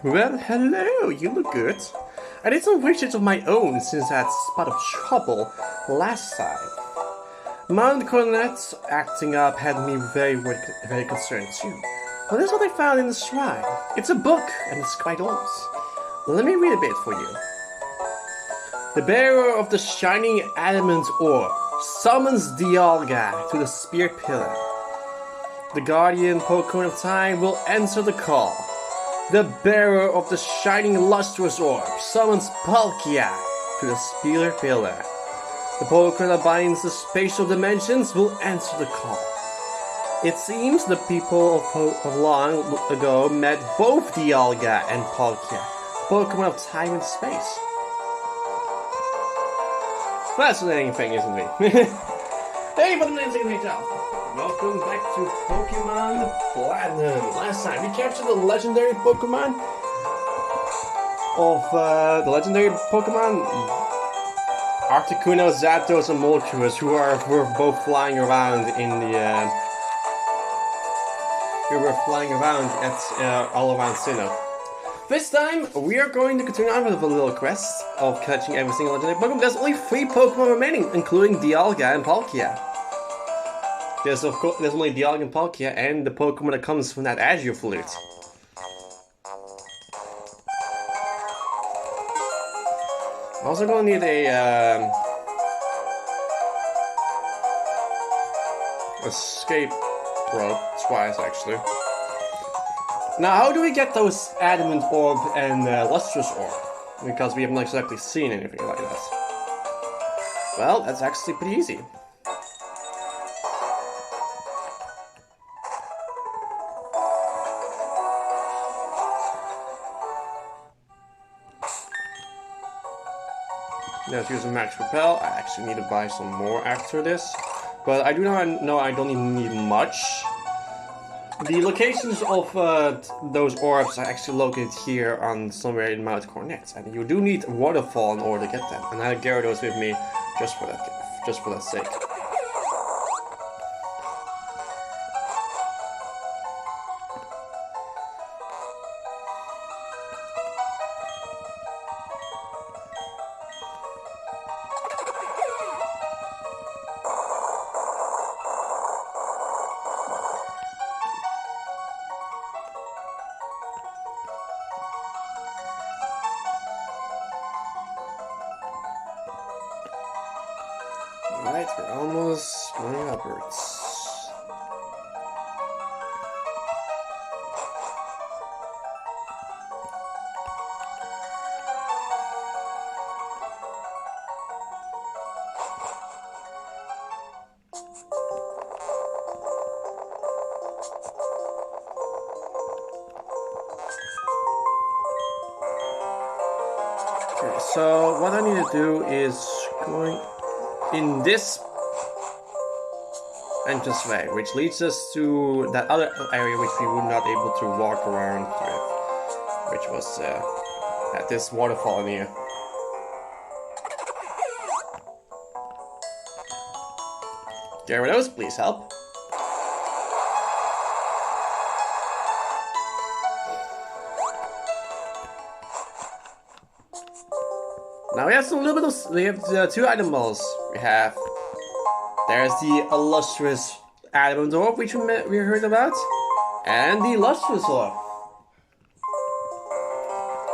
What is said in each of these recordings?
Well, hello, you look good. I did some research of my own since I had spot of trouble last time. Mount Coronet acting up had me very concerned too. Well, that's what I found in the shrine. It's a book, and it's quite old. Let me read a bit for you. The bearer of the shining adamant ore summons Dialga to the spear pillar. The guardian Pokemon of time will answer the call. The bearer of the shining lustrous orb summons Palkia to the spear pillar. The Pokemon that binds the spatial dimensions will answer the call. It seems the people of long ago met both Dialga and Palkia, Pokemon of time and space. Fascinating thing, isn't it? Hey, but welcome back to Pokemon Platinum. Last time we captured the legendary Pokemon of Articuno, Zapdos, and Moltres, who were both flying around in the all around Sinnoh. This time, we are going to continue on with a little quest of catching every single legendary Pokemon. There's only 3 Pokemon remaining, including Dialga and Palkia. There's only Dialga and Palkia, and the Pokemon that comes from that Azure Flute. I'm also going to need a escape rope, twice actually. Now, how do we get those Adamant Orb and Lustrous Orb? Because we haven't exactly seen anything like that. Well, that's actually pretty easy. Let's use a Max Repel. I actually need to buy some more after this. But I do know I don't even need much. The locations of those orbs are actually located here on somewhere in Mount Coronet, and you do need a waterfall in order to get them. And I have Gyarados with me just for that sake. Alright, we're almost going upwards. Okay, so what I need to do is going in this entranceway, which leads us to that other area which we were not able to walk around with, which was at this waterfall in here. Gyarados, please help. Now we have we have 2 item balls. There's the illustrious Adamant Orb, which we heard about, and the Lustrous Orb.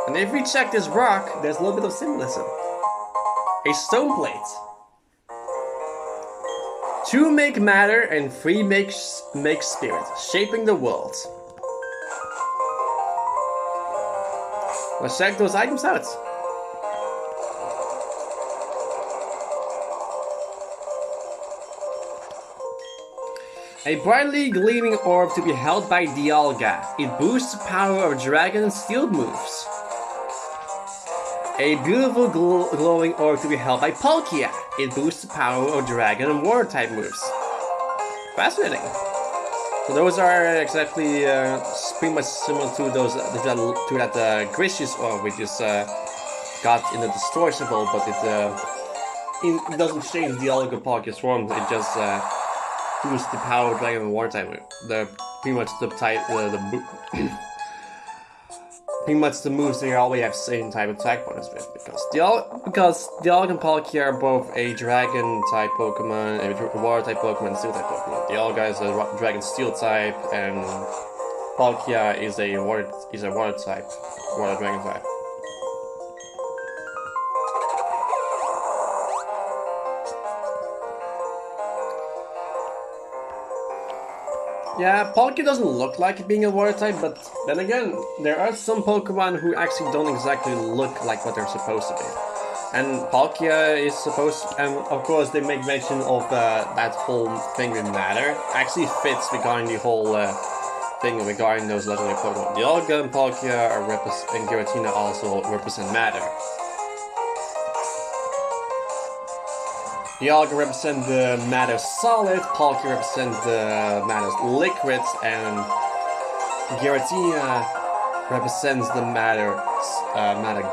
And if we check this rock, there's a little bit of symbolism. A stone plate. 2 make matter and 3 make spirit, shaping the world. Let's check those items out. A brightly gleaming orb to be held by Dialga. It boosts the power of Dragon and Steel moves. A beautiful glowing orb to be held by Palkia. It boosts the power of Dragon and Water type moves. Fascinating. So those are exactly pretty much similar to that Grisius orb, which is got in the Destroy symbol, but it doesn't change Dialga Palkia's form. It just boosts the power of Dragon and Water type. Pretty much the pretty much the moves they always have same type of attack bonus with, because Dialga and Palkia are both a dragon type Pokemon, a water type Pokemon, and steel type Pokemon. Dialga is a dragon steel type, and Palkia is a water type, water dragon type. Yeah, Palkia doesn't look like being a water type, but then again, there are some Pokemon who actually don't exactly look like what they're supposed to be. And Palkia is supposed to, and of course they make mention of that whole thing with matter. Actually fits regarding the whole thing regarding those legendary Pokemon. Dialga and Palkia and Giratina also represent matter. Dialga represents the matter solid, Palkia represents the matter liquid, and Giratina represents the matter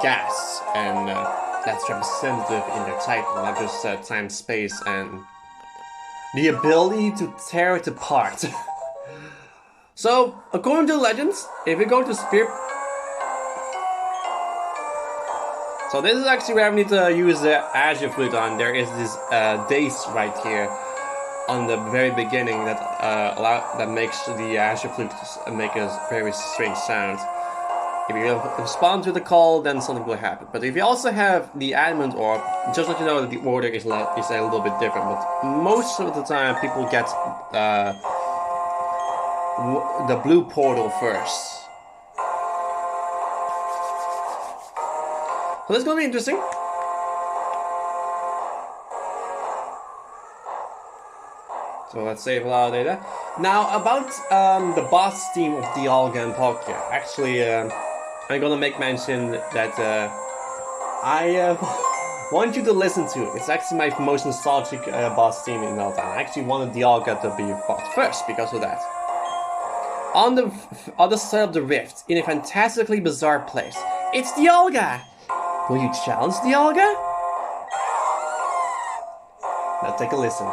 gas, and that's representative in their type, not just time, space, and the ability to tear it apart. So, according to legends, if we go to Spear... So this is actually where we need to use the Azure Flute on. There is this dace right here on the very beginning that makes the Azure Flute make a very strange sound. If you respond to the call, then something will happen. But if you also have the Adamant Orb, just let you know that the order is a little bit different. But most of the time, people get the blue portal first. So that's gonna be interesting. So let's save a lot of data. Now about the boss team of Dialga and Palkia. Actually, I'm gonna make mention that I want you to listen to it. It's actually my most nostalgic boss team in all time. I actually wanted Dialga to be fought first because of that. On the other side of the rift, in a fantastically bizarre place, it's Dialga! Will you challenge Dialga? Now take a listen.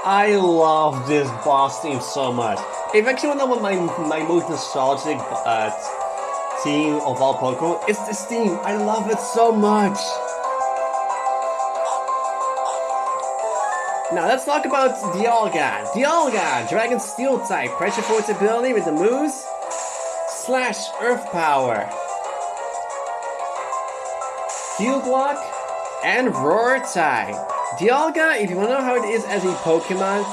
I love this boss team so much. If actually want to know what my most nostalgic team of all Pokemon, it's this team. I love it so much. Now let's talk about Dialga. Dialga, Dragon Steel type, pressure force ability with the moves Slash Earth Power, Heal Block, and Roar type. Dialga, if you want to know how it is as a Pokemon,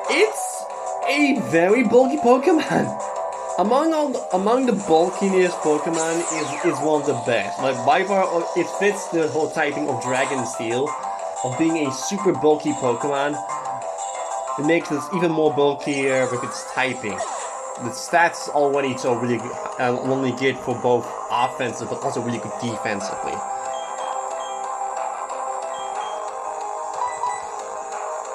it's a very bulky Pokemon. Among the bulkiness Pokemon is one of the best. Like by far, it fits the whole typing of Dragon Steel, of being a super bulky Pokemon. It makes it even more bulkier with its typing. The stats already so really only good for both offensive but also really good defensively.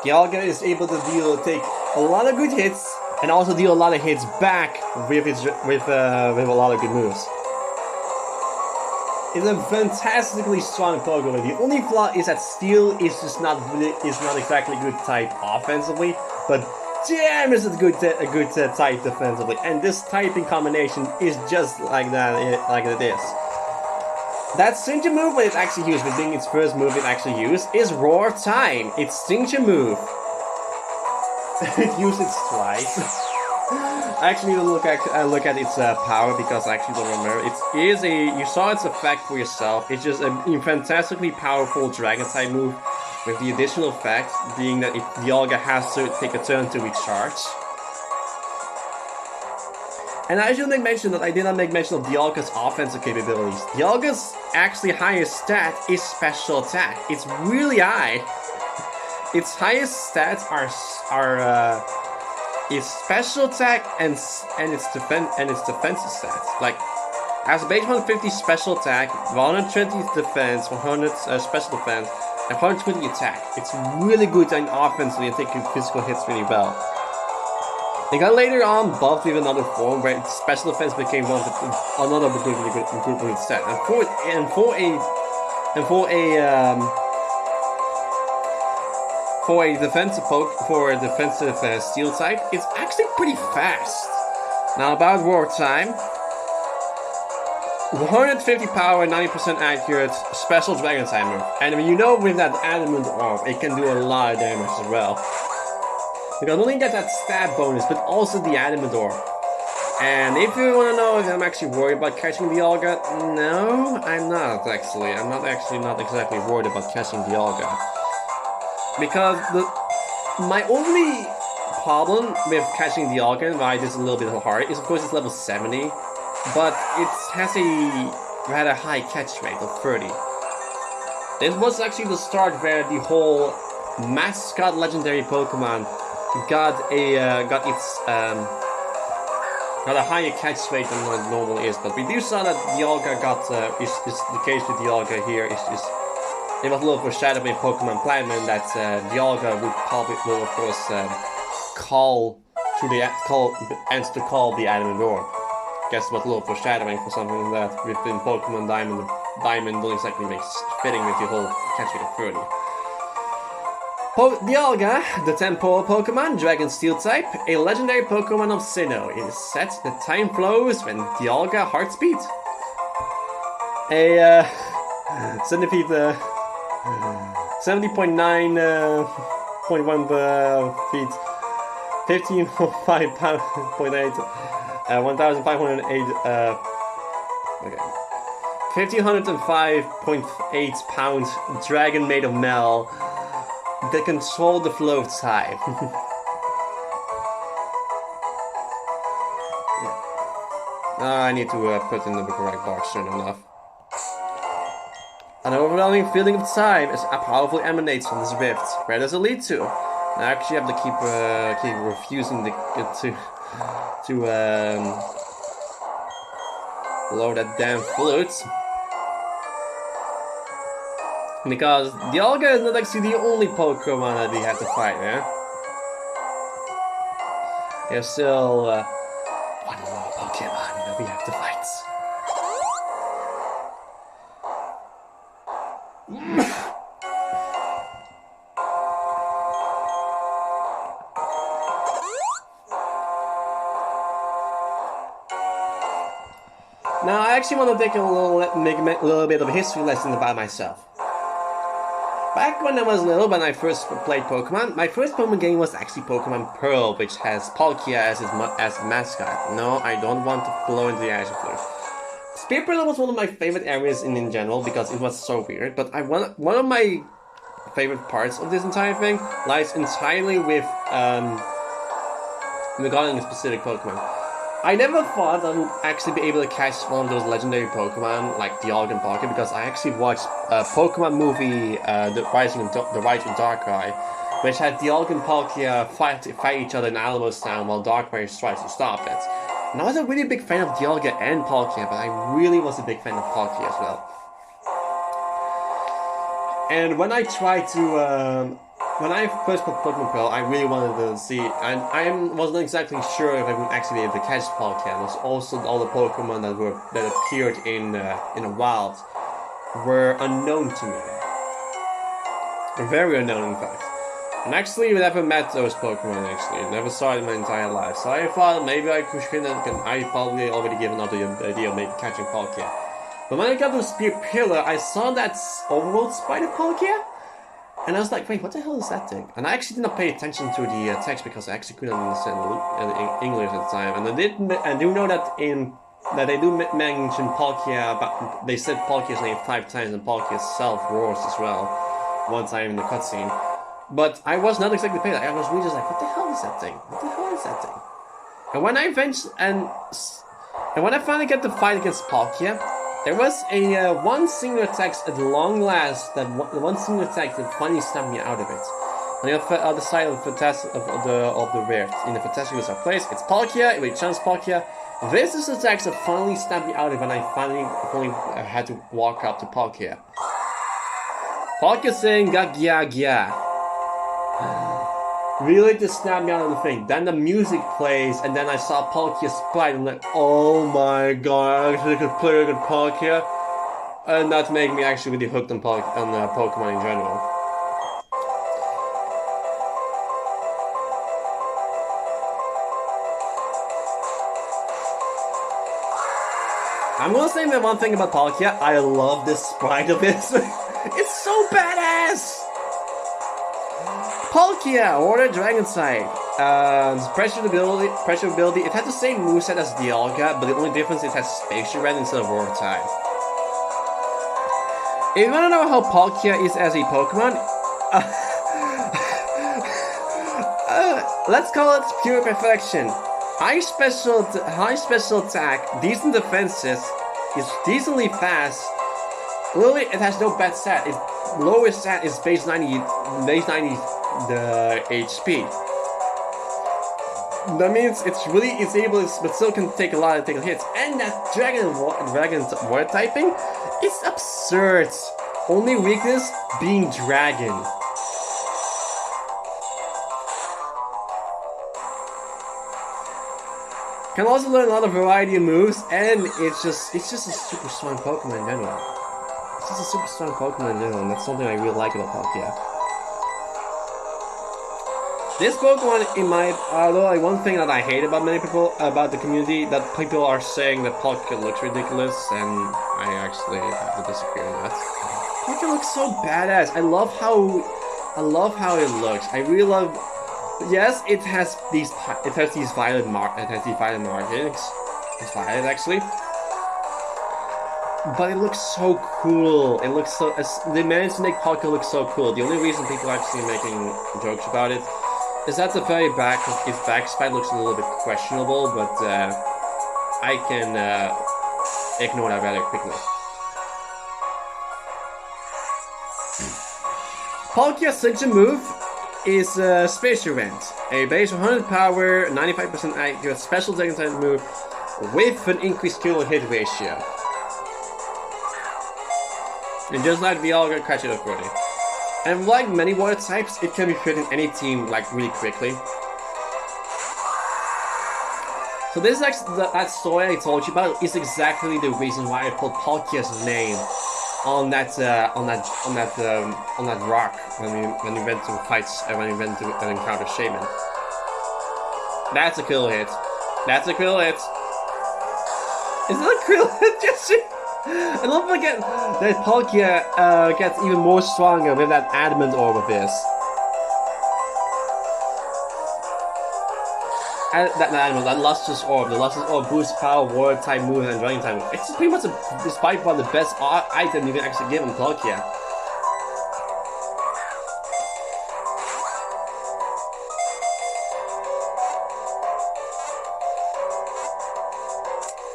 Dialga is able to take a lot of good hits and also deal a lot of hits back with a lot of good moves. It's a fantastically strong Pokemon. The only flaw is that Steel is just not exactly good type offensively, but damn is a good type defensively. And this typing combination is just like that, like it is. That signature move when it's actually used, with being its first move it actually used, is Roar Time. Its signature move. It used it twice. I actually need to look at its power because I actually don't remember. You saw its effect for yourself. It's just a fantastically powerful Dragon type move, with the additional effect being that Dialga has to take a turn to recharge. And I should make mention that I did not make mention of Dialga's offensive capabilities. Dialga's actually highest stat is special attack. It's really high. Its highest stats are its special attack and its defensive stats. Like, has a base 150 special attack, 120 defense, 100 special defense, and 120 attack. It's really good on offensively and taking physical hits really well. It got later on buffed with another form where its special defense became another good set. For a defensive Steel type, it's actually pretty fast. Now about Roar Time, 150 power, 90% accurate, special Dragon type move. And you know with that Adamant Orb, it can do a lot of damage as well. You can only get that stat bonus, but also the Adamant Orb. And if you want to know if I'm actually worried about catching Dialga, no, I'm not actually. I'm not exactly worried about catching Dialga. Because my only problem with catching Dialga and why it is a little bit hard is of course it's level 70, but it has a rather high catch rate of 30. This was actually the start where the whole mascot legendary Pokemon got a higher catch rate than what it normally is. But we do saw that Dialga is the case with Dialga here is just. It was a little foreshadowing Pokemon Platinum that Dialga will of course call the Adamant Orb. Guess what? A little foreshadowing for something that within Pokemon Diamond don't exactly make fitting with the whole catch rate of 30. Dialga, the temporal Pokemon, Dragon Steel type, a legendary Pokemon of Sinnoh. It is said that time flows when Dialga hearts beat. A centipede. 70.9.1 feet, 15.5.8, 1,508, okay, 1,505.8 pounds dragon made of Mel that control the flow of time. I need to put in the correct box soon enough. An overwhelming feeling of time powerfully emanates from this rift. Where does it lead to? I actually have to keep refusing to load that damn flute. Because Dialga is not actually the only Pokemon that we have to fight, man. There's still one more Pokemon that we have to fight. Now, I actually want to take make a little bit of a history lesson about myself. Back when I was little, when I first played Pokemon, my first Pokemon game was actually Pokemon Pearl, which has Palkia as the mascot. No, I don't want to blow into the ash of flute. Spear Pearl was one of my favorite areas in general because it was so weird, but one of my favorite parts of this entire thing lies entirely with regarding a specific Pokemon. I never thought I would actually be able to catch one of those legendary Pokemon like Dialga and Palkia because I actually watched a Pokemon movie, The Rise of Darkrai, which had Dialga and Palkia fight each other in Alamos Town while Darkrai tries to stop it. And I was a really big fan of Dialga and Palkia, but I really was a big fan of Palkia as well. And when I tried to when I first put Pokemon Pearl, I really wanted to see, and I wasn't exactly sure if I would actually be able to catch Palkia. And also all the Pokemon that appeared in the wild were unknown to me, very unknown in fact. And actually, I never met those Pokemon. Actually, never saw it in my entire life. So I thought maybe I probably already given up the idea of maybe catching Palkia. But when I got to Spear Pillar, I saw that overworld sprite of Palkia. And I was like, wait, what the hell is that thing? And I actually did not pay attention to the text because I actually couldn't understand English at the time. And I do know that they do mention Palkia, but they said Palkia's name 5 times and Palkia itself roars as well, one time in the cutscene. But I was not exactly paying that. I was really just like, what the hell is that thing? What the hell is that thing? And when I finally get to fight against Palkia, there was a one single attack at long last, one single attack that finally snapped me out of it. On the other side of the rift, in the Fantastic place, it's Palkia, it chance Palkia. This is the attack that finally snapped me out of it when I finally had to walk up to Palkia. Palkia saying Gagya Gya. Really just snapped me out of the thing. Then the music plays, and then I saw Palkia's sprite, and I'm like, oh my god, I actually could play a good Palkia. And that made me actually really hooked on Pokemon in general. I'm gonna say that one thing about Palkia, I love this sprite of it. It's so badass! Palkia, Order Dragon Type. Pressure ability. It has the same moveset as Dialga, but the only difference is it has Space Red instead of Roar type. If you want to know how Palkia is as a Pokemon, let's call it pure perfection. High special attack, decent defenses, is decently fast. Literally, it has no bad stat. Its lowest stat is base 90 the HP. That means it's able to, but still can take a lot of hits. And that dragon water typing is absurd. Only weakness being dragon. Can also learn a lot of variety of moves, and it's just a super strong Pokemon in general. It's just a super strong Pokemon in general, and that's something I really like about Palkia. This Pokemon, although one thing that I hate about many people, about the community, that people are saying that Palkia looks ridiculous, and I actually have to disagree on that. Palkia looks so badass. I love how it looks. I really love. Yes, it has these violet markings. It's violet actually. But it looks so cool. It looks so. They managed to make Palkia look so cool. The only reason people are actually making jokes about it is that the very back, its back spine looks a little bit questionable, but I can ignore that rather quickly. Palkia's signature move is Space Event, a base 100 power, 95% accurate special second type move with an increased kill hit ratio. And just like the Dialga, catch it up already. And like many water types, it can be fit in any team like really quickly. So this is actually that story I told you about is exactly the reason why I put Palkia's name on that rock when we went to fights and when we went to encounter Shaman. That's a kill hit. That's a kill hit. Isn't that cool? And don't forget that Palkia gets even more stronger with that adamant orb of his. That lustrous orb. The lustrous orb boosts power, water type move, and dragon type move. It's pretty much despite one of the best item you can actually give in Palkia.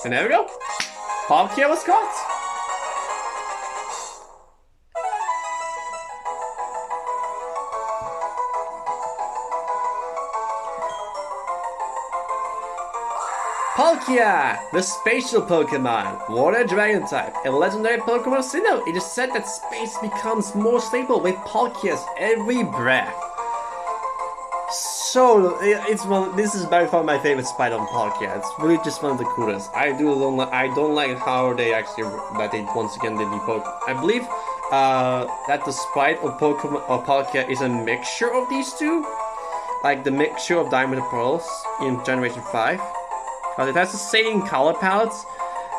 And there we go. Palkia was caught. Palkia, the spatial Pokemon, water dragon type, a legendary Pokemon Sinnoh. It is said that space becomes more stable with Palkia's every breath. So this is by far my favorite sprite on Palkia. It's really just one of the coolest. I don't like how they actually once again did the Pokemon. I believe that the sprite of Pokemon or Palkia is a mixture of these two, like the mixture of Diamond and Pearls in Generation 5. But it has the same color palettes,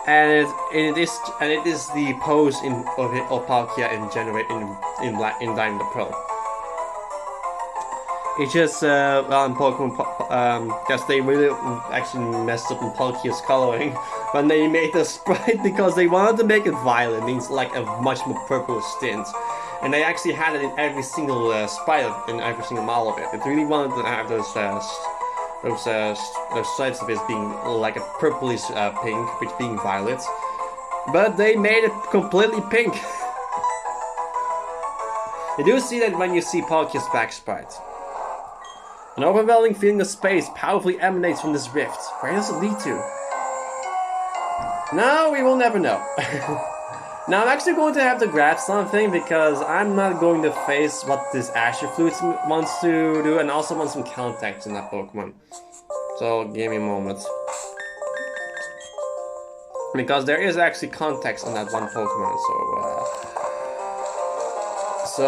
and it is the pose of Palkia in Diamond and Pearl. It's just well, in Pokemon, guess they really actually messed up in Palkia's coloring when they made the sprite because they wanted to make it violet, means like a much more purple tint, and they actually had it in every single sprite in every single model of it. It really wanted to have those stripes of it being like a purplish pink, which being violet, but they made it completely pink. You do see that when you see Palkia's back sprite. An overwhelming feeling of space powerfully emanates from this rift. Where does it lead to? No, we will never know. Now I'm actually going to have to grab something because I'm not going to face what this Asher Flute wants to do, and also want some contacts in that Pokemon. So give me a moment. Because there is actually context on that one Pokemon, let's see,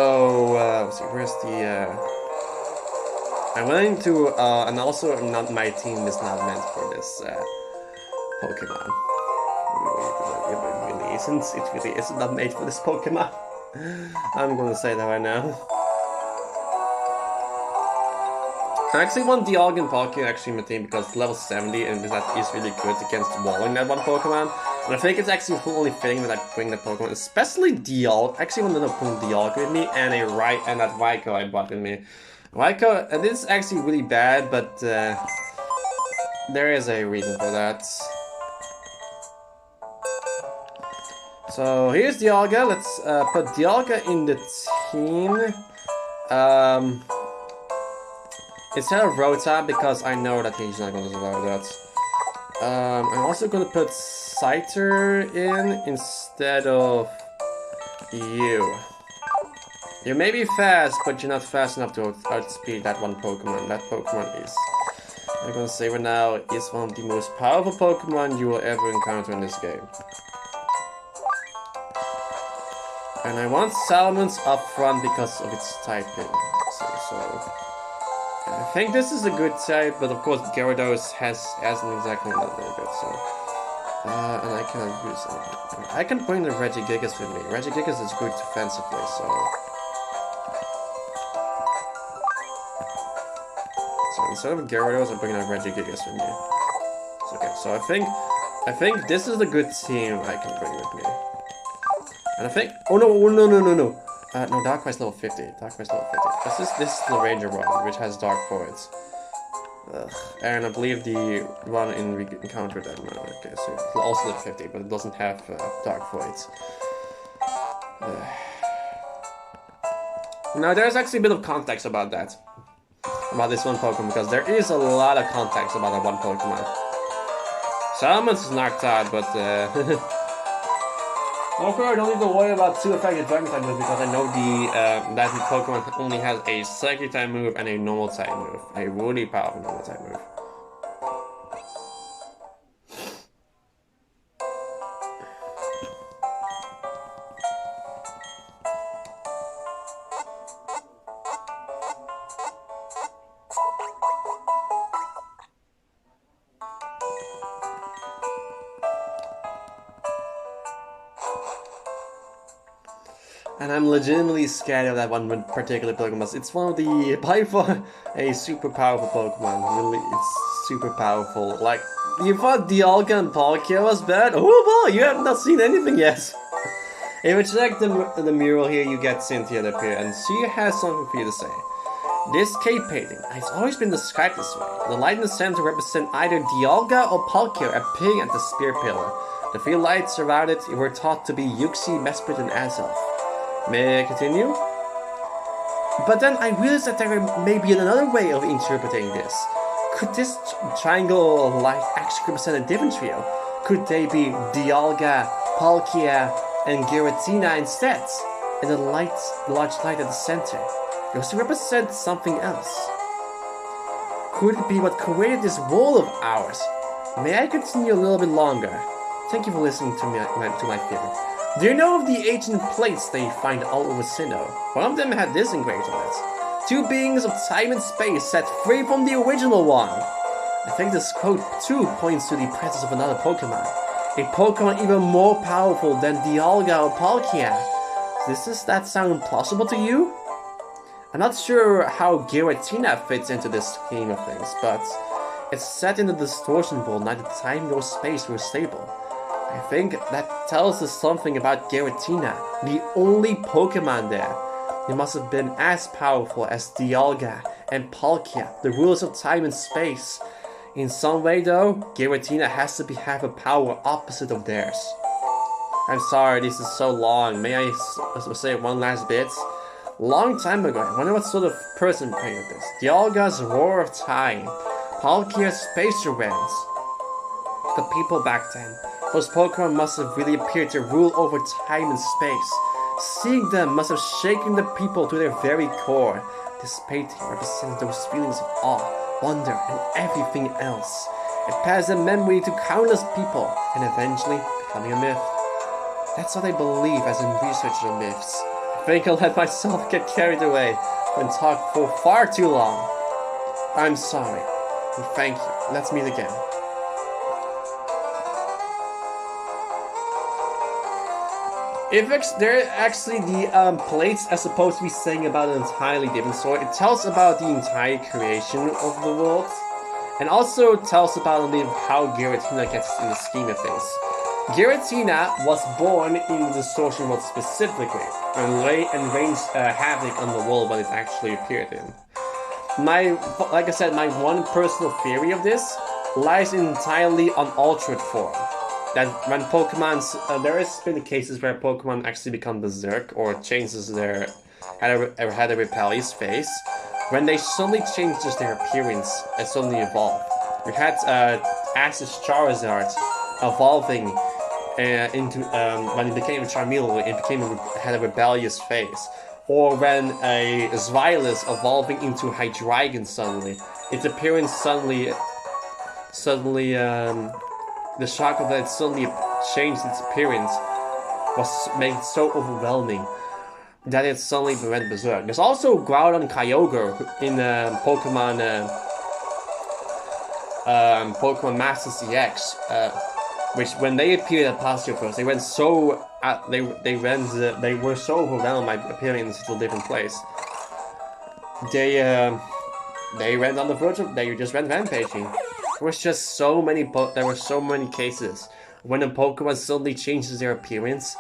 where's the I'm willing to, and also not my team is not meant for this Pokemon. It really isn't not made for this Pokemon. I'm gonna say that right now. I actually want Dialga and Palkia actually in my team because it's level 70 and that is really good against walling that one Pokemon. And I think it's actually only fitting that I bring the Pokemon, especially Dialga. I actually want to put Dialga with me and that Raikou I brought with me. Raikou, and this is actually really bad, but there is a reason for that. So here's Dialga. Let's put Dialga in the team. Instead of Rota, because I know that he's not going to survive that. I'm also going to put Scyther in instead of you. You may be fast, but you're not fast enough to outspeed that one Pokemon. That Pokemon is, I'm gonna say right now, is one of the most powerful Pokemon you will ever encounter in this game. And I want Salamence up front because of its typing. So I think this is a good type, but of course Gyarados hasn't exactly done very good, so. And I cannot use it. I can bring the Regigigas with me. Regigigas is good defensively, so. So instead of Gyarados, I'm bringing a Regigigas with me. So, okay, so I think this is a good team I can bring with me. And I think, oh no, no, Darkrai level 50. Darkrai's level 50. This is the Ranger one, which has Dark Voids. And I believe the one in we encountered that one. Okay, so it's also level 50, but it doesn't have Dark Voids. Now there's actually a bit of context about that. About this one Pokemon, because there is a lot of context about that one Pokemon. Salamence is knocked out, but okay, I don't need to worry about two effective Dragon type moves because I know that Pokemon only has a Psychic type move and a normal type move. A really powerful normal type move. And I'm legitimately scared of that one particular Pokemon. It's one of the, by far, a super powerful Pokemon. Really, it's super powerful. Like, you thought Dialga and Palkia was bad? Oh boy, you have not seen anything yet. If you check the mural here, you get Cynthia up here, and she has something for you to say. This cave painting has always been described this way. The light in the center represents either Dialga or Palkia appearing at the spear pillar. The three lights around it were thought to be Uxie, Mesprit, and Azelf. May I continue? But then I realized that there may be another way of interpreting this. Could this triangle light actually represent a different trio? Could they be Dialga, Palkia, and Giratina instead? And the large light at the center does it represent something else? Could it be what created this world of ours? May I continue a little bit longer? Thank you for listening to my theory. Do you know of the ancient plates they find all over Sinnoh? One of them had this engraved on it. Two beings of time and space set free from the original one. I think this quote too points to the presence of another Pokemon. A Pokemon even more powerful than Dialga or Palkia. Does that sound plausible to you? I'm not sure how Giratina fits into this scheme of things, but it's set in the distortion world, neither time nor space were stable. I think that tells us something about Giratina, the only Pokemon there. It must have been as powerful as Dialga and Palkia, the rulers of time and space. In some way though, Giratina has to have a power opposite of theirs. I'm sorry, this is so long. May I say one last bit? Long time ago, I wonder what sort of person painted this. Dialga's Roar of Time, Palkia's Spacer Winds. The people back then, those Pokemon must have really appeared to rule over time and space. Seeing them must have shaken the people to their very core. This painting represents those feelings of awe, wonder, and everything else. It passed a memory to countless people, and eventually becoming a myth. That's what I believe as a researcher of myths. I think I'll let myself get carried away and talk for far too long. I'm sorry, and thank you. Let's meet again. If they're actually the plates are supposed to be saying about an entirely different story. It tells about the entire creation of the world, and also tells about a bit of how Giratina gets in the scheme of things. Giratina was born in the distortion world specifically, and raised havoc on the world when it actually appeared in. Like I said, my one personal theory of this lies entirely on altered form. That when Pokemon, there has been cases where Pokemon actually become berserk or changes their had a rebellious face. When they suddenly changes their appearance and suddenly evolve. We had Ash's Charizard evolving into when it became a Charmeleon, it had a rebellious face. Or when a Zweilous evolving into a Hydreigon suddenly, its appearance suddenly the shock of that it suddenly changed its appearance was made so overwhelming that it suddenly went berserk. There's also Groudon Kyogre in Pokemon Master CX, which when they appeared at Pasture First, they went so they were so overwhelmed by appearing in such a different place. They went on the verge of they just went rampaging. There was just there were so many cases when a Pokemon suddenly changes their appearance,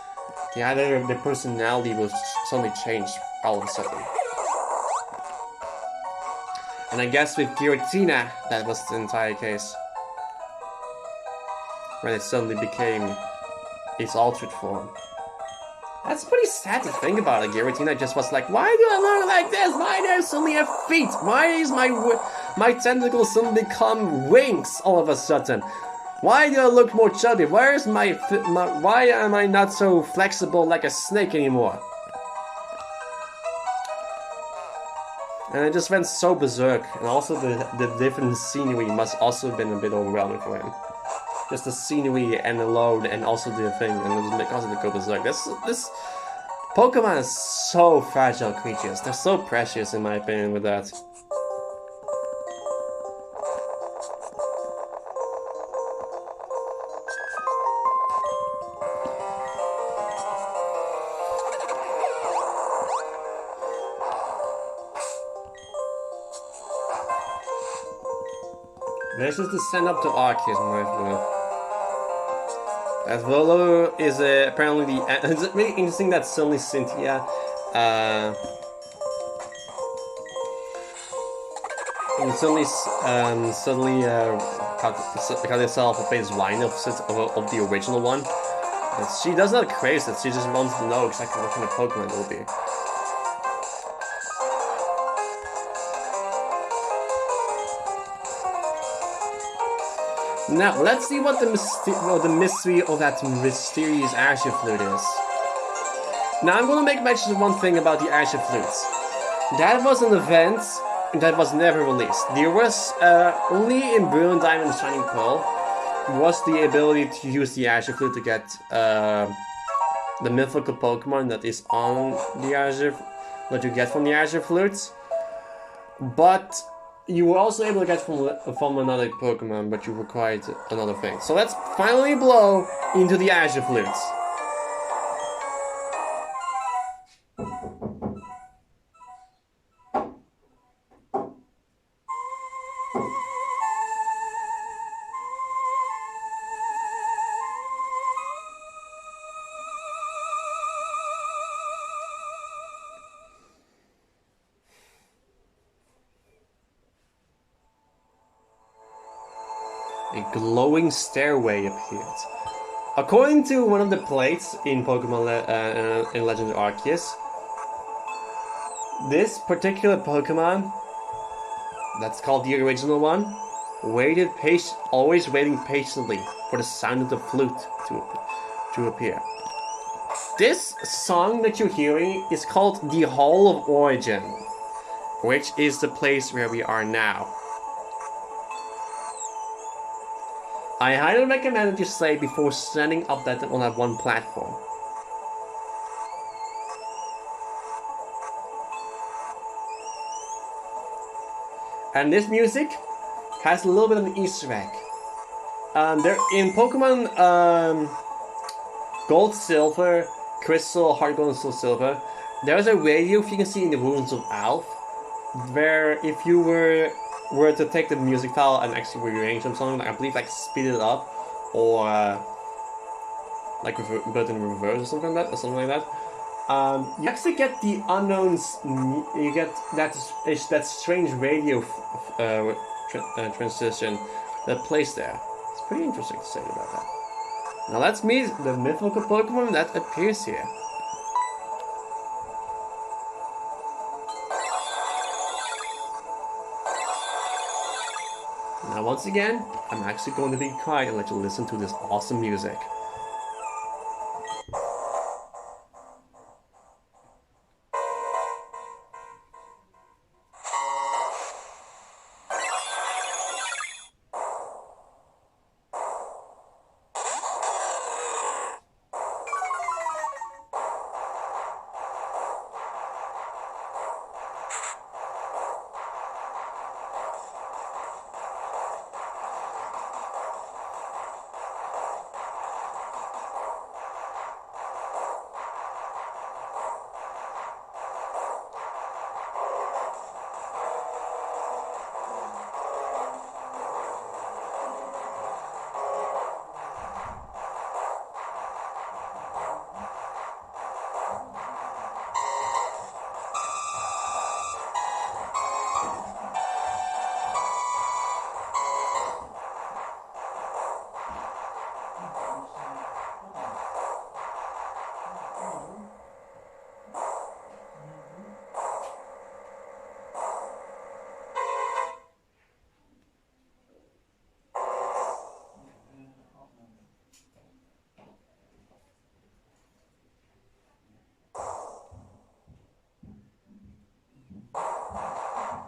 their personality will suddenly change all of a sudden. And I guess with Giratina, that was the entire case. When it suddenly became its altered form. That's pretty sad to think about. Giratina just was like, why do I look like this? Why do I suddenly have feet? Why is my tentacles suddenly become wings all of a sudden? Why do I look more chubby? Why am I not so flexible like a snake anymore? And it just went so berserk. And also the different scenery must also have been a bit overwhelming for him. Just the scenery and the load and also the thing, and it was because of the go berserk. This Pokemon is so fragile creatures. They're so precious in my opinion with that. Let's just descend up to Arceus, my friend. As Volo is apparently the. It's really interesting that suddenly Cynthia. Suddenly got herself a base line of the original one. But she does not crave it, she just wants to know exactly what kind of Pokemon it will be. Now, let's see what the mystery of that mysterious Azure Flute is. Now, I'm gonna make mention of one thing about the Azure Flutes. That was an event that was never released. There was only in Brilliant Diamond and Shining Pearl was the ability to use the Azure Flute to get the mythical Pokemon that is on the Azure, that you get from the Azure Flutes. But you were also able to get from another Pokemon, but you required another thing. So let's finally blow into the Azure Flutes. A glowing stairway appeared. According to one of the plates in Pokemon in Legend of Arceus, this particular Pokemon, that's called the original one, always waiting patiently for the sound of the flute to appear. This song that you're hearing is called the Hall of Origin, which is the place where we are now. I highly recommend that you slay before standing up on that one platform. And this music has a little bit of an Easter egg. There in Pokemon Gold, Silver, Crystal, Heart Gold, and Soul Silver, there's a radio frequency in the Ruins of Alph, where if you were to take the music file and actually rearrange them something, like I believe like speed it up or like put it in reverse or something like that, you actually get the unknowns. You get that strange radio transition that plays there. It's pretty interesting to say about that. Now let's meet the mythical Pokemon that appears here. Now once again, I'm actually going to be quiet and let you listen to this awesome music.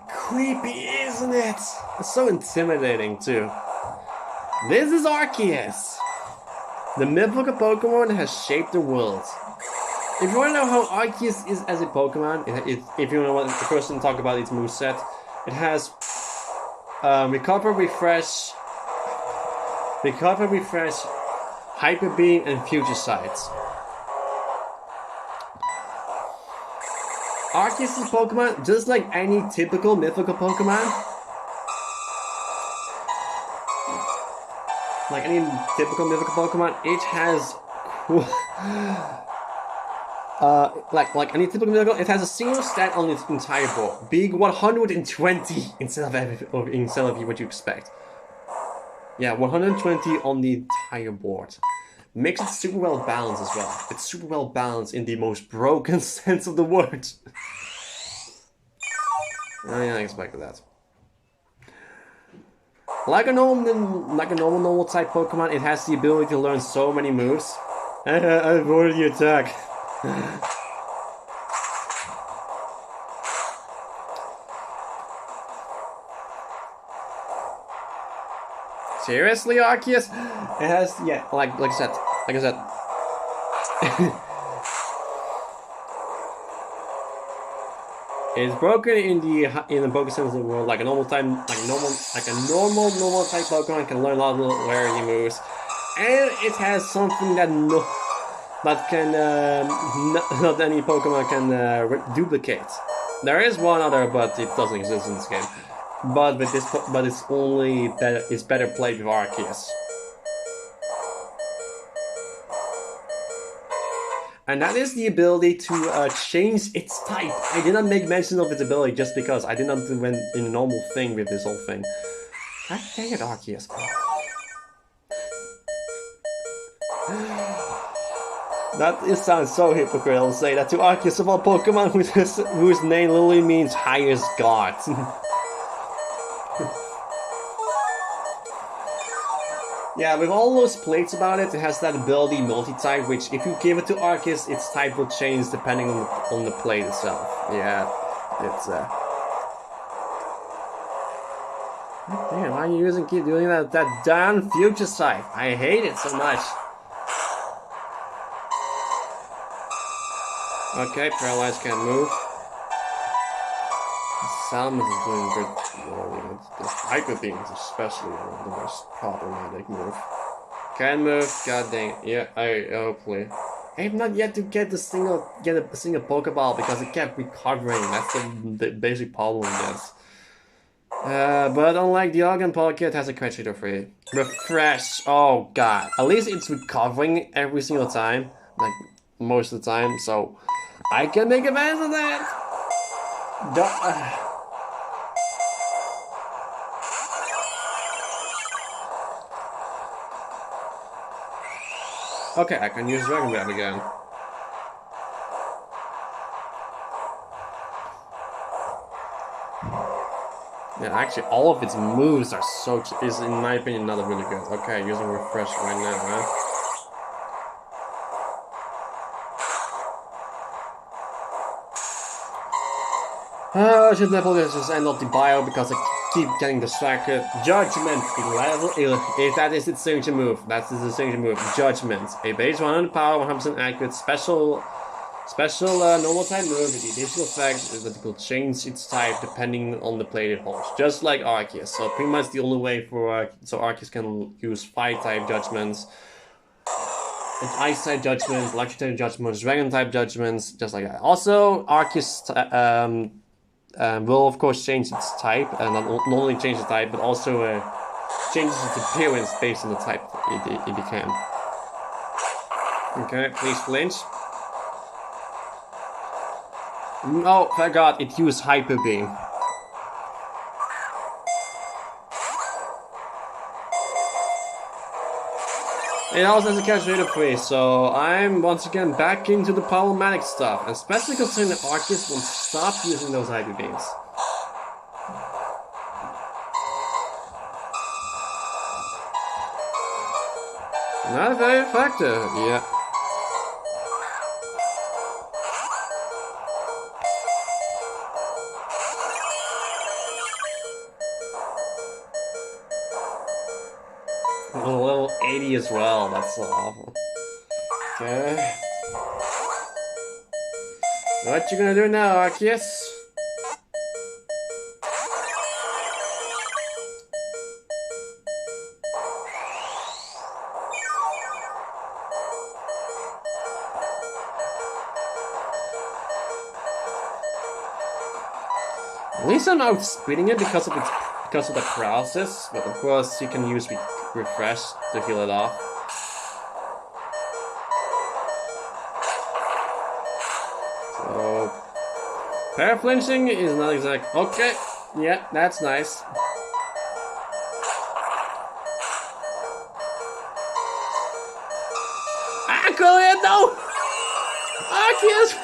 Creepy, isn't it? It's so intimidating too. This is Arceus. The mythical Pokemon has shaped the world. If you want to know how Arceus is as a Pokemon, if you want to first talk about its moveset, it has Recover, Refresh, Hyper Beam, and Future Sight. Arceus' Pokemon, just like any typical mythical Pokemon, Like any typical mythical Pokemon, it has like any typical mythical, it has a single stat on its entire board, being 120 instead of what you expect. Yeah, 120 on the entire board. Makes it super well balanced as well. It's super well balanced in the most broken sense of the word. I expected that. Like a normal type Pokemon, it has the ability to learn so many moves. I avoided the attack. Seriously, Arceus? It has, yeah, like I said. It's broken in the Poké sense of the world, like a normal type Pokemon can learn a lot of rarity moves, and it has something that not any Pokemon can duplicate. There is one other, but it doesn't exist in this game. But it's better played with Arceus. And that is the ability to change its type. I did not make mention of its ability just because I did not went in a normal thing with this whole thing. God dang it, Arceus. That sounds so hypocritical to say that to Arceus of all Pokemon whose name literally means highest god. Yeah, with all those plates about it, it has that ability multi-type, which if you give it to Arceus, its type will change depending on the plate itself. Yeah, it's damn, why are you keep doing that damn future sight? I hate it so much. Okay, Paralyzed can't move. Salamence is doing good. The Hyper Beam is especially the most problematic move. Can move, god dang it. Yeah, hopefully. I have not yet to get a single Pokeball because it kept recovering. That's the basic problem with this. But unlike the Ogden Pocket, it has a Crit Shader free. Refresh! Oh god. At least it's recovering every single time. Like, most of the time, so I can make advantage of that! Okay, I can use Dragon Grab again. Yeah, actually, all of its moves are is in my opinion not really good. Okay, using Refresh right now, huh? I should never just end up the bio because I keep getting distracted. Judgment, if that is its signature move. That's its signature move. Judgment. A base 100 power, 100% accurate, special normal type move with the additional effect that it will change its type depending on the plate it holds. Just like Arceus. So pretty much the only way for so Arceus can use fire type judgments. Ice type judgments, electric type judgments, dragon type judgments, just like that. Also, Arceus will of course change its type, and not only change the type, but also changes its appearance based on the type it became. Okay, please flinch. Oh, thank God, it used Hyper Beam. It also has a Catch Rate free, so I'm once again back into the problematic stuff, especially considering that Arceus won't stop using those Hyper Beams. Not very effective, yeah. Level 80 as well, that's so awful. Okay. What you gonna do now, Arceus? At least I'm outspeeding it because because of the paralysis, but of course you can use refresh to heal it off. So pair flinching is not exact. Okay, yeah, that's nice. No! Arceus!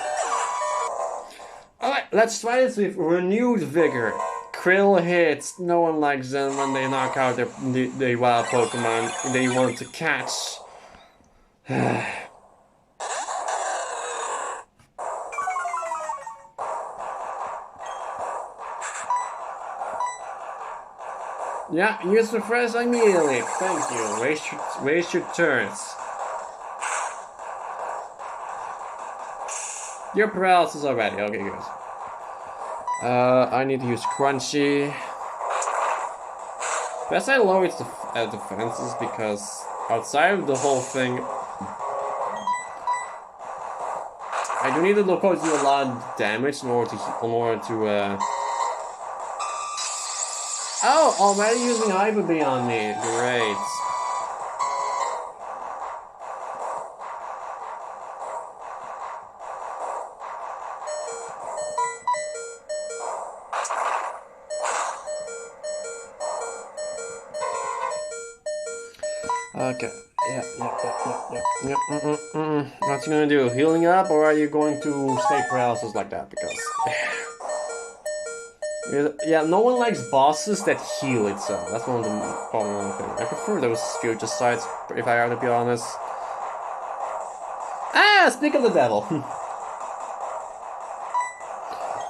Alright, let's try this with renewed vigor. Krill hits. No one likes them when they knock out the wild Pokemon they want to catch. Yeah, use refresh immediately. Thank you. Waste your turns. Your paralysis already. Okay, good. I need to use Crunchy. Best I lower its defenses because outside of the whole thing, I do need to look out to do a lot of damage in order to. Oh, already using Hyper Beam on me. Great. Okay. Yeah. What's you gonna do? Healing up, or are you going to stay paralysis like that? Because yeah, no one likes bosses that heal itself. That's one of the problem things. I prefer those future sites, if I have to be honest. Ah, speak of the devil.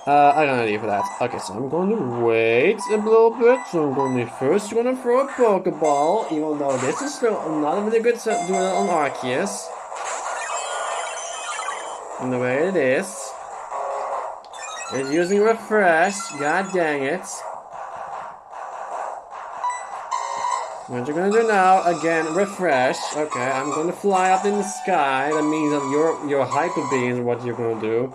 I don't need for that. Okay, so I'm going to wait a little bit. So I'm going to first throw a Pokeball, even though this is still not a really good set doing it on Arceus. And the way it is. It's using refresh. God dang it. What you're gonna do now, again, refresh. Okay, I'm gonna fly up in the sky. That means that your Hyper Beam is what you're gonna do.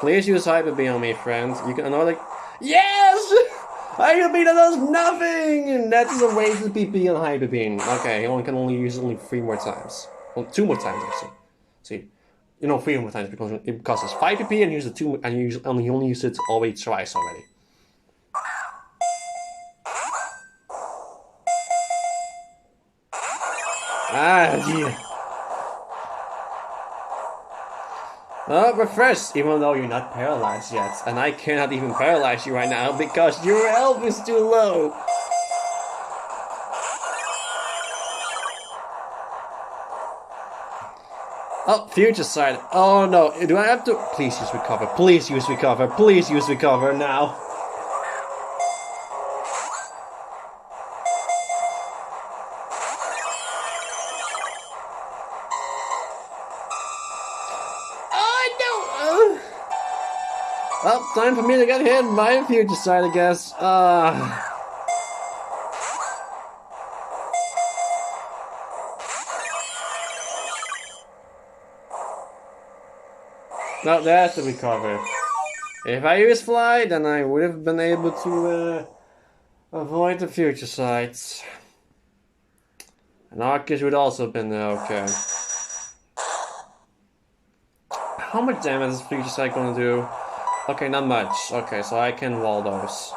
Please use Hyper Beam on me, friends. You can another. Yes! Hyper Beam does nothing! And that's a waste of PP on Hyper Beam. Okay, he can only use it 3 more times. Well, 2 more times actually. See, 3 more times because it costs 5 PP and use it 2, and you only use it already twice already. Ah, yeah. Refresh, even though you're not paralyzed yet. And I cannot even paralyze you right now because your health is too low. Oh, future side. Oh no, do I have to? Please use recover, please use recover, please use recover now. Well, time for me to get hit by a future side, I guess. No, that's the recover. If I use fly, then I would have been able to avoid the future sides. And Arceus would also have been okay. How much damage is future side gonna do? Okay, not much. Okay, so I can wall those.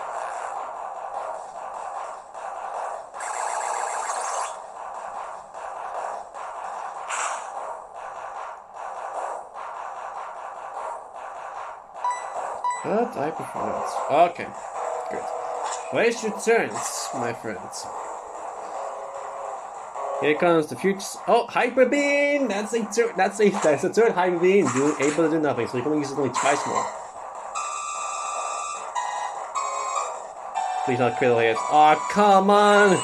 But I prefer that. Okay, good. Waste your turns, my friends. Here comes the future. Oh, Hyper Beam! That's a third Hyper Beam. Able to do nothing, so you can only use it only twice more. Please not critical hits. Oh, come on!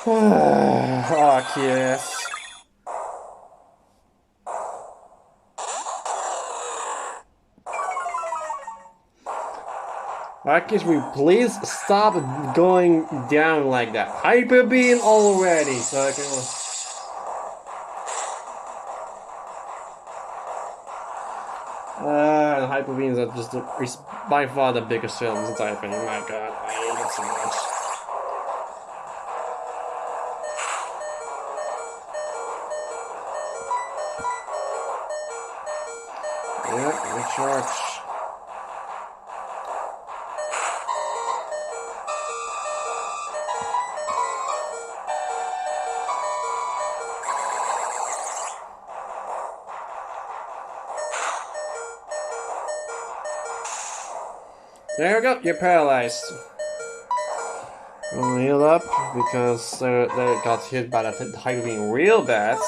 Oh, yes. Arceus, will you please stop going down like that? Hyper Beam already, so I can. Hyper Beams are just is by far the biggest fail in this entire thing. Oh my god, I hate it so much. Yeah, recharge. There we go, you're paralyzed. We'll heal up because they got hit by the Hyper Beam real bad.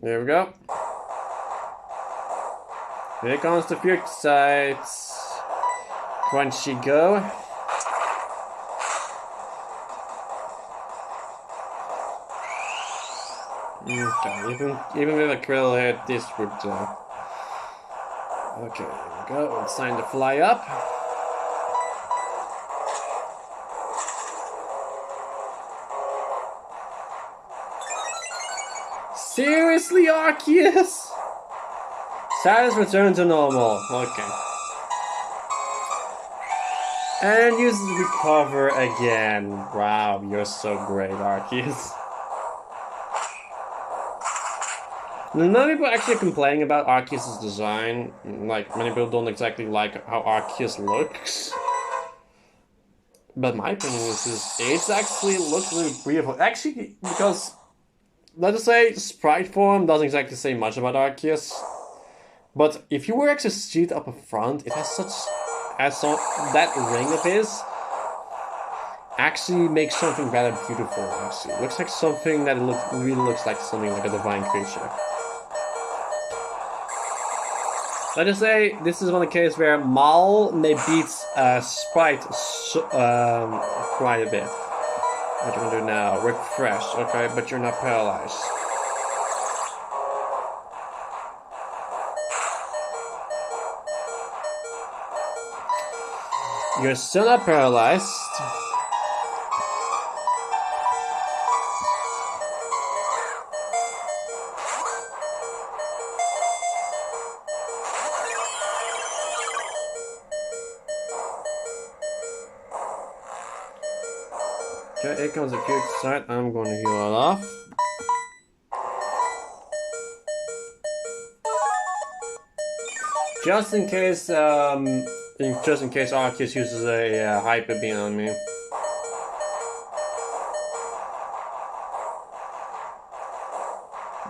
There we go. Here comes the future sights. Crunchy go. Okay, even with a krill hit, this would okay, here we go. It's time to fly up. Seriously, Arceus? Status return to normal. Okay. And use recover again. Wow, you're so great, Arceus. Many people actually complaining about Arceus' design. Like, many people don't exactly like how Arceus looks. But my opinion is it actually looks really beautiful. Actually, because, let us say, sprite form doesn't exactly say much about Arceus. But if you were actually to see it up front, it has that ring of his actually makes something rather beautiful, actually. It looks like something that really looks like something like a divine creature. Let us say this is one case where Mal may beat Sprite quite a bit. What you gonna do now? Refresh, okay, but you're not paralyzed. You're still not paralyzed. Okay, here comes the cute side. I'm going to heal it off. Just in case Arceus uses a Hyper Beam on me.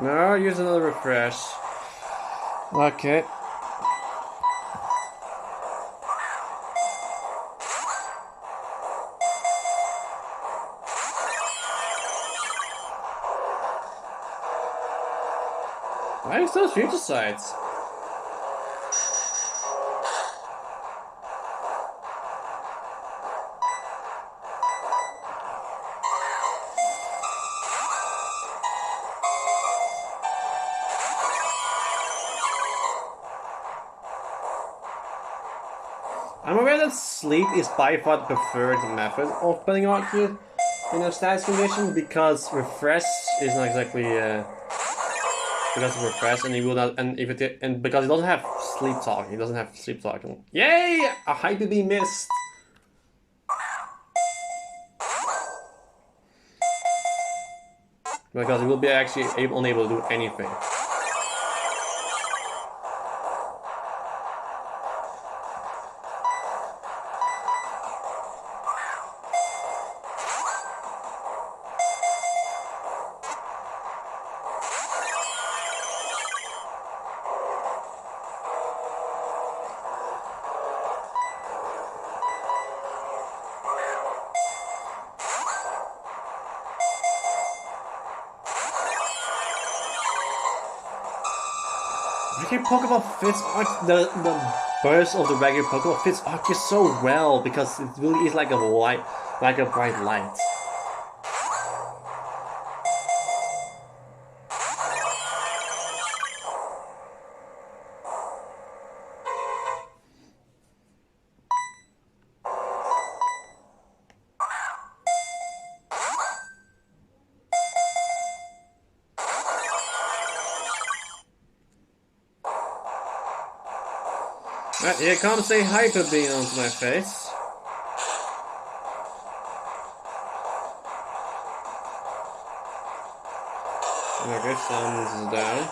No, use another refresh. Okay. Why are those future sites? I'm aware that sleep is by far the preferred method of putting Arceus in a status condition because refresh is not exactly because of refresh, and he will not, and because he doesn't have sleep talking. Yay! A Hyper Beam missed. Because he will be actually unable to do anything. Regular Pokeball fits the burst of the regular Pokeball fits Arceus so well because it really is like a bright light. Here comes a Hyper Beam onto my face. Okay, Summons is down.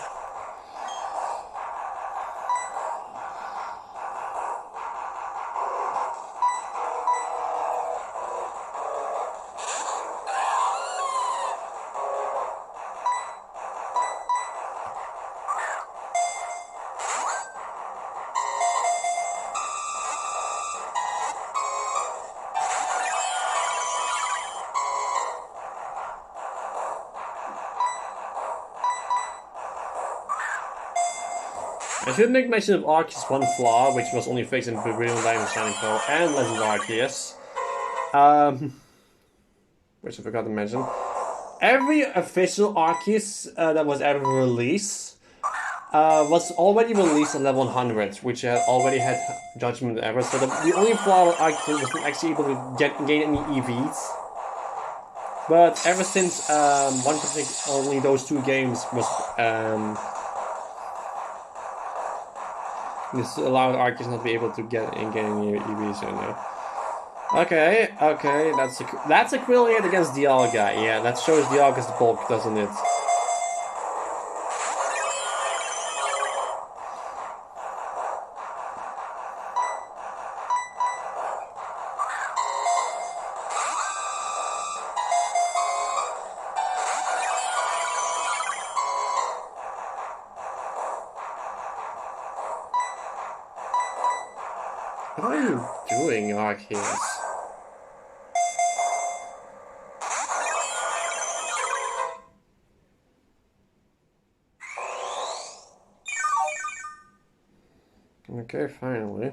I should make mention of Arceus' one flaw, which was only fixed in Brilliant Diamond, Shining Pearl, and Legend of Arceus. Which I forgot to mention. Every official Arceus that was ever released was already released at level 100, which already had Judgment Ever. So the only flaw with Arceus was not actually able to gain any EVs. But ever since only those two games was this allowed Arceus not to be able to get any EVs, you know. Okay, that's a Quilly hit against Dialga. Yeah, that shows Dialga's bulk, doesn't it? What are you doing, Arceus? Okay, finally.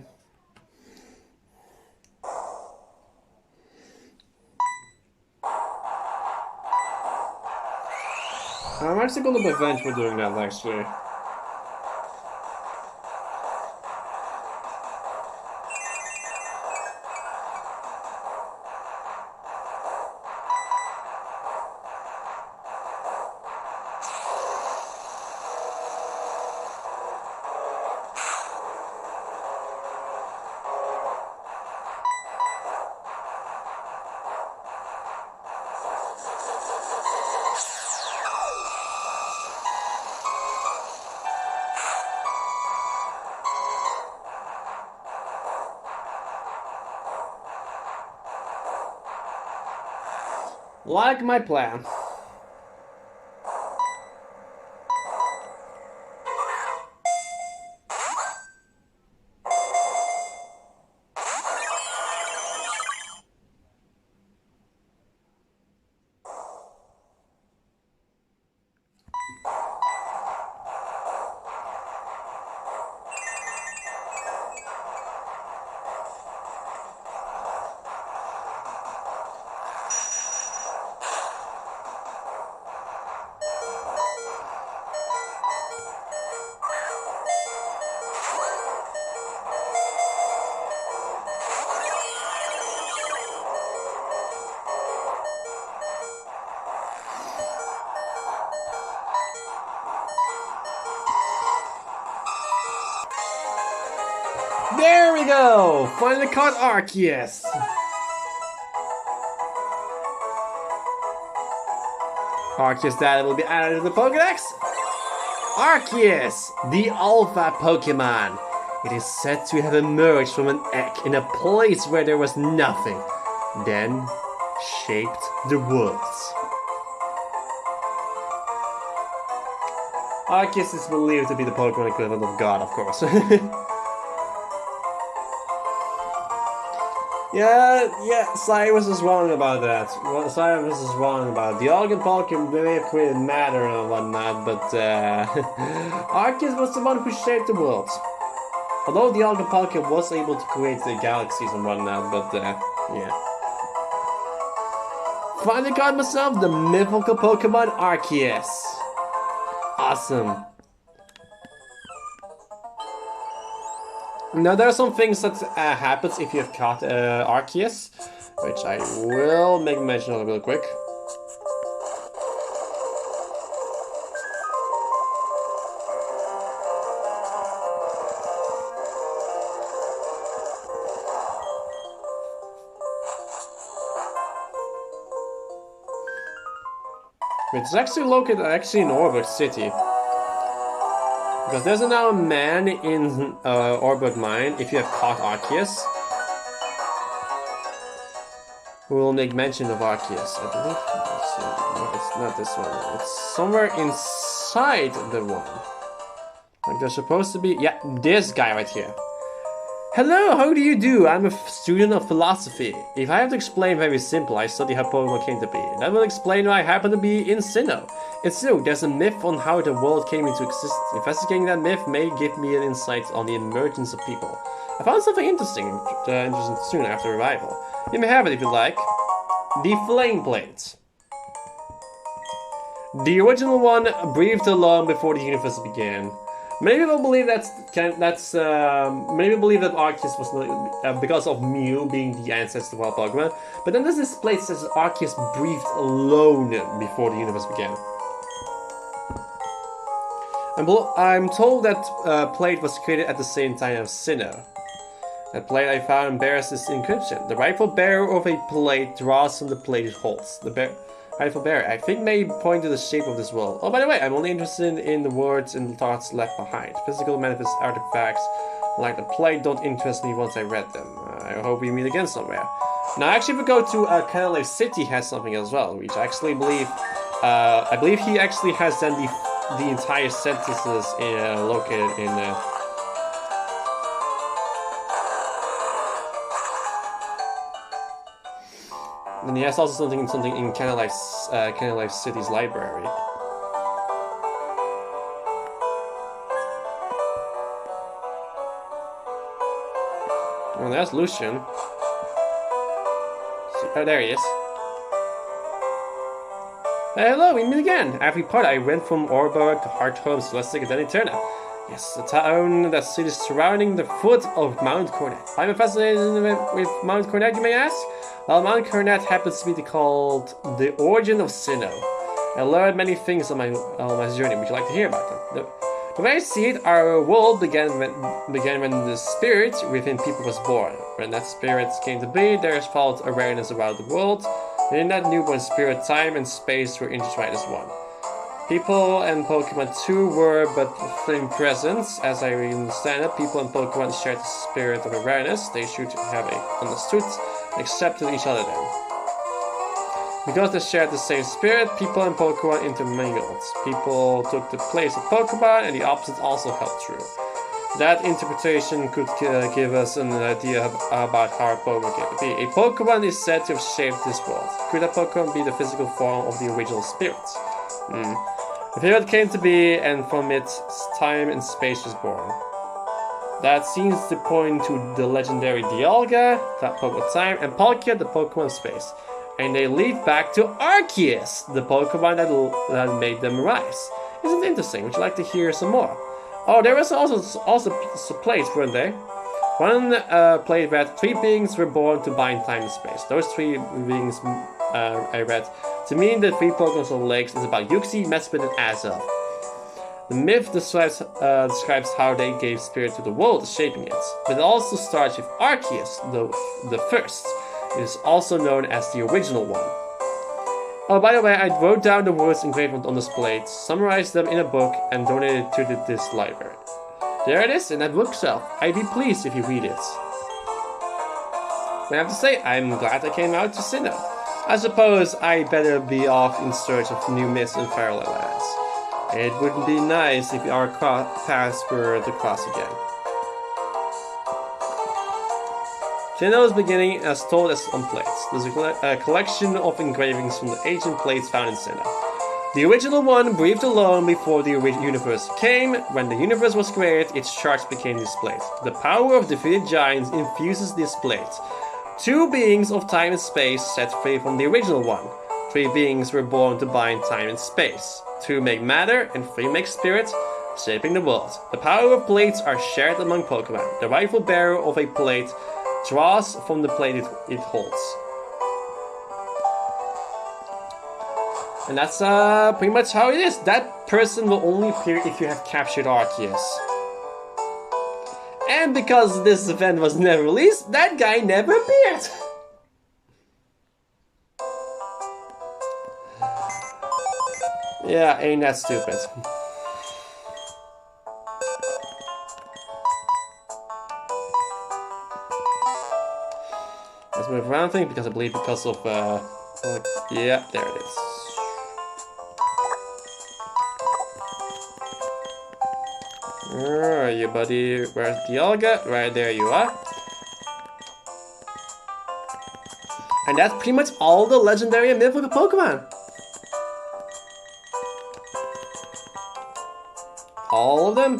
I'm actually going to be avenged for doing that, actually. Like my plan. There we go! Finally caught Arceus! Arceus data will be added to the Pokédex. Arceus, the Alpha Pokemon. It is said to have emerged from an egg in a place where there was nothing, then shaped the worlds. Arceus is believed to be the Pokemon equivalent of God, of course. Yeah, Cyrus is wrong about that. Well, Cyrus is wrong about it. The Algan Pokemon may have created matter and whatnot, but Arceus was the one who shaped the world. Although the Algan Pokemon was able to create the galaxies and whatnot, but yeah. Finally caught myself the mythical Pokemon Arceus. Awesome. Now there are some things that happens if you have caught Arceus, which I will make mention of real quick. It's actually located in Orbit City. Because there's now a man in Orbit Mine, if you have caught Arceus, who will make mention of Arceus, I believe. Let's see. No, it's not this one. It's somewhere inside the one. Like there's supposed to be... Yeah, this guy right here. Hello, how do you do? I'm a student of philosophy. If I have to explain very simple, I study how Pokemon came to be. That will explain why I happen to be in Sinnoh. It's true, there's a myth on how the world came into existence. Investigating that myth may give me an insight on the emergence of people. I found something interesting soon after arrival. You may have it if you like. The Flame Blades. The original one breathed alone before the universe began. Many people believe many people believe that Arceus was because of Mew being the ancestor of all Pokemon. But then there's this place that says Arceus breathed alone before the universe began. I'm told that plate was created at the same time as Sinnoh. That plate I found bears this encryption. The rightful bearer of a plate draws from the plate it holds. The rightful bearer, I think, may point to the shape of this world. Oh, by the way, I'm only interested in the words and thoughts left behind. Physical manifest artifacts like the plate don't interest me once I read them. I hope we meet again somewhere. Now, actually, if we go to Canalave City, has something as well, which I actually believe, I believe he actually has then the entire sentences located in and he has also something in Canalave City's library. Oh, there's Lucian. Oh, there he is. Hello, we meet again. After part, I went from Oreburgh to Hearthome, Celestic, and then Eterna. Yes, the town that sits surrounding the foot of Mount Coronet. I'm fascinated with Mount Coronet, you may ask? Well, Mount Coronet happens to be called the origin of Sinnoh. I learned many things on my journey. Would you like to hear about them? The way I see it, our world began when the spirit within people was born. When that spirit came to be, there is felt awareness about the world. And in that newborn spirit, time and space were intertwined as one. People and Pokemon too were but same presence. As I understand it, people and Pokemon share the spirit of awareness. They should have understood and accepted each other then. Because they shared the same spirit, people and Pokemon intermingled. People took the place of Pokemon, and the opposite also held true. That interpretation could give us an idea about how a Pokemon came to be. A Pokemon is said to have shaped this world. Could a Pokemon be the physical form of the original spirit? The spirit came to be, and from it, time and space was born. That seems to point to the legendary Dialga, that Pokemon time, and Palkia, the Pokemon space. And they lead back to Arceus, the Pokemon that made them rise. Isn't it interesting? Would you like to hear some more? Oh, there was also plates, weren't there? One plate read, 3 beings were born to bind time and space. Those 3 beings I read to mean the 3 Pokemon on the lakes is about Yuxi, Mesprit, and Azelf. The myth describes how they gave spirit to the world, shaping it. But it also starts with Arceus, the first. It is also known as the original one. Oh, by the way, I wrote down the words engraved on this plate, summarized them in a book, and donated it to this library. There it is in that bookshelf. I'd be pleased if you read it. I have to say, I'm glad I came out to Sinnoh. I suppose I better be off in search of new myths and parallel lands. It would be nice if our paths were to cross again. Sinnoh's beginning as told as on plates. There's a collection of engravings from the ancient plates found in Sinnoh. The original one breathed alone before the universe came. When the universe was created, its shards became displayed. The power of defeated giants infuses this plate. 2 beings of time and space set free from the original one. 3 beings were born to bind time and space. 2 make matter and 3 make spirit, shaping the world. The power of plates are shared among Pokemon. The rightful bearer of a plate draws from the plate it holds. And that's pretty much how it is. That person will only appear if you have captured Arceus. And because this event was never released, that guy never appeared. Yeah, ain't that stupid. Let's move around thing because I believe because of yeah, there it is. Where are you, buddy? Where's Dialga? Right there you are. And that's pretty much all the legendary and mythical Pokemon. All of them.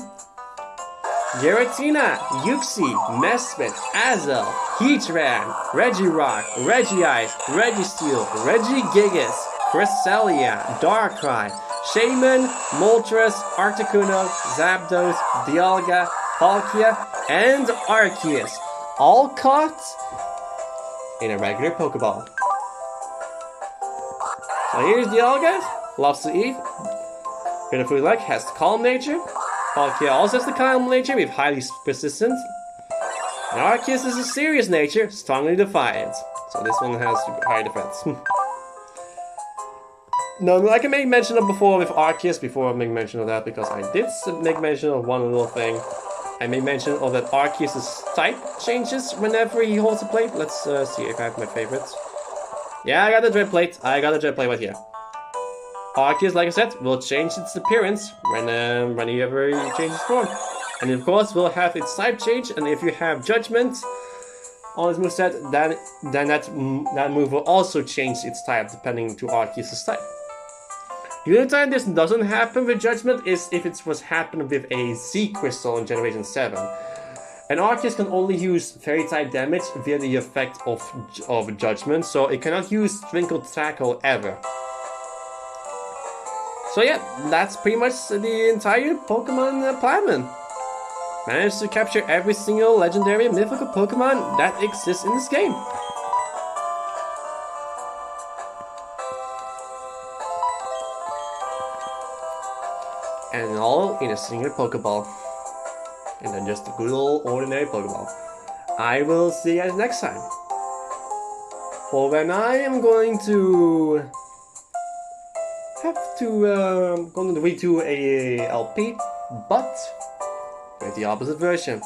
Giratina, Uxie, Mesprit, Azel, Heatran, Regirock, Regice, Registeel, Regigigas, Cresselia, Darkrai, Shaman, Moltres, Articuno, Zapdos, Dialga, Palkia, and Arceus. All caught in a regular Pokeball. So here's Dialga, loves to eat. Beautiful luck, has calm nature. Palkia also has the calm nature with highly persistent. And Arceus is a serious nature, strongly defiant. So this one has high defense. No, like I made mention of before with Arceus, before I make mention of that, because I did make mention of one little thing. I made mention of that Arceus' type changes whenever he holds a plate. Let's see if I have my favorites. Yeah, I got the Dread Plate. I got the Dread Plate right here. Arceus, like I said, will change its appearance whenever he changes form. And of course, will have its type change, and if you have Judgment on its moveset, then that move will also change its type depending to Arceus' type. The only time this doesn't happen with Judgment is if it was happened with a Z Crystal in Generation 7. And Arceus can only use Fairy type damage via the effect of Judgment, so it cannot use Twinkle Tackle ever. So yeah, that's pretty much the entire Pokemon Platinum. Managed to capture every single legendary and mythical Pokemon that exists in this game. And all in a single Pokeball. And then just a good old ordinary Pokeball. I will see you guys next time. For when I am going to have to go to redo a LP, but with the opposite version.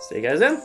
See you guys then.